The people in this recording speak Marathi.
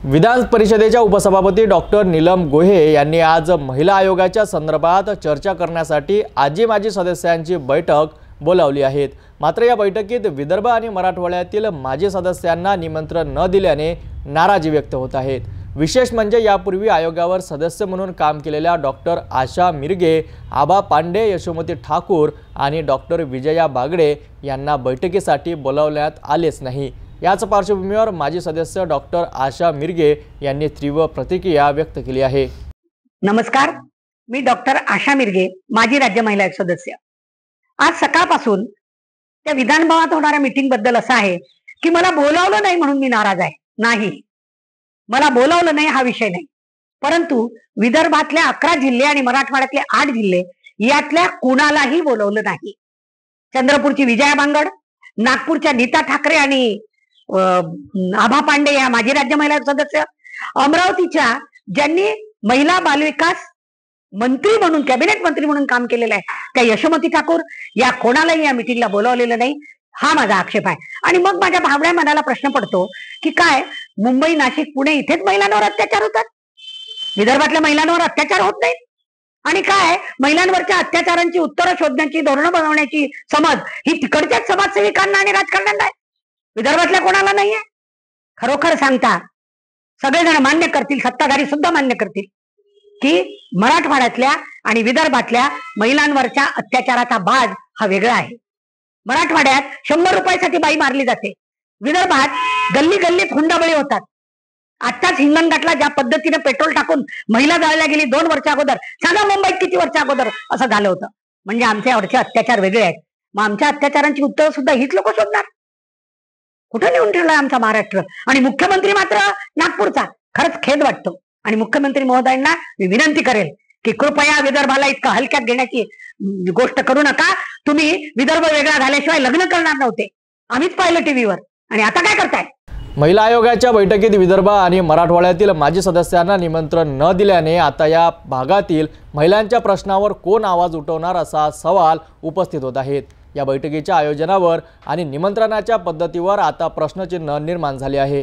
विधान परिषदेच्या उपसभापती डॉक्टर नीलम गोहे यांनी आज महिला आयोगाच्या संदर्भात चर्चा करण्यासाठी आजी माजी सदस्यांची बैठक बोलावली आहे। मात्र या बैठकीत विदर्भ आणि मराठवाड्यातील माजी सदस्यांना निमंत्रण न दिल्याने नाराजी व्यक्त होत आहे। विशेष म्हणजे यापूर्वी आयोगावर सदस्य म्हणून काम केलेल्या डॉक्टर आशा मिरगे, आबा पांडे, यशोमती ठाकूर आणि डॉक्टर विजया बागडे यांना बैठकीसाठी बोलावण्यात आलेच नाही। याच पार्श्वभूमीवर माजी सदस्य डॉक्टर आशा मिरगे यांनी तीव्र प्रतिक्रिया व्यक्त केली आहे। नमस्कार, मी डॉक्टर आशा मिरगे, माजी राज्य महिला आयोग सदस्य। आज सकाळपासून त्या विधान भवनात होणाऱ्या मीटिंग बद्दल असं आहे की मला बोलावलं नाही म्हणून मी नाराज आहे। नाही, मला बोलावलं नाही हा विषय नाही, परंतु विदर्भातल्या 11 जिल्हे आणि मराठवाड्यातले 8 जिल्हे यातल्या कुणालाही बोलावलं नाही। चंद्रपूरची विजया बांगड, नागपूरच्या नीता ठाकरे आणि आभा पांडे या माजी राज्य महिला सदस्य, अमरावतीच्या ज्यांनी महिला बालविकास मंत्री म्हणून कॅबिनेट मंत्री म्हणून काम केलेलं आहे त्या यशोमती ठाकूर, या कोणालाही या मिटिंगला बोलावलेलं नाही, हा माझा आक्षेप आहे। आणि मग माझ्या भावड्या मनाला प्रश्न पडतो की काय मुंबई, नाशिक, पुणे इथेच महिलांवर अत्याचार होतात, विदर्भातल्या महिलांवर अत्याचार होत नाही? आणि काय महिलांवरच्या अत्याचारांची उत्तरं शोधण्याची, धोरणं बनवण्याची समज ही तिकडच्याच समाजसेविकांना आणि राजकारण्यांना आहे, विदर्भातल्या कोणाला नाहीये? खरोखर सांगता सगळेजण मान्य करतील, सत्ताधारी सुद्धा मान्य करतील की मराठवाड्यातल्या आणि विदर्भातल्या महिलांवरच्या अत्याचाराचा बाज हा वेगळा आहे। मराठवाड्यात 100 रुपयासाठी बाई मारली जाते, विदर्भात गल्ली गल्लीत हुंडाबळी होतात। आत्ताच हिंगणघाटला ज्या पद्धतीने पेट्रोल टाकून महिला जाळल्या गेली 2 वर्ष अगोदर, सांगा मुंबईत किती वर्ष अगोदर असं झालं होतं? म्हणजे आमच्यावरचे अत्याचार वेगळे आहेत। मग आमच्या अत्याचारांची उत्तरं सुद्धा हीच लोक शोधणार? कुठे नेऊन ठेवलाय आमचा महाराष्ट्र? आणि मुख्यमंत्री मात्र नागपूरचा। खरंच खेद वाटतो आणि मुख्यमंत्री महोदयांना मी विनंती करेल की कृपया विदर्भाला इतका हलक्यात घेण्याची गोष्ट करू नका। तुम्ही विदर्भ वेगळा झाल्याशिवाय लग्न करणार नव्हते, आम्हीच पाहिलं टीव्हीवर, आणि आता काय करताय? महिला आयोगाच्या बैठकीत विदर्भ आणि मराठवाड्यातील माजी सदस्यांना निमंत्रण न दिल्याने आता या भागातील महिलांच्या प्रश्नावर कोण आवाज उठवणार असा सवाल उपस्थित होत आहेत। या बैठकीच्या आयोजनावर आणि निमंत्रणाच्या पद्धतीवर आता प्रश्नचिन्ह निर्माण झाले आहे।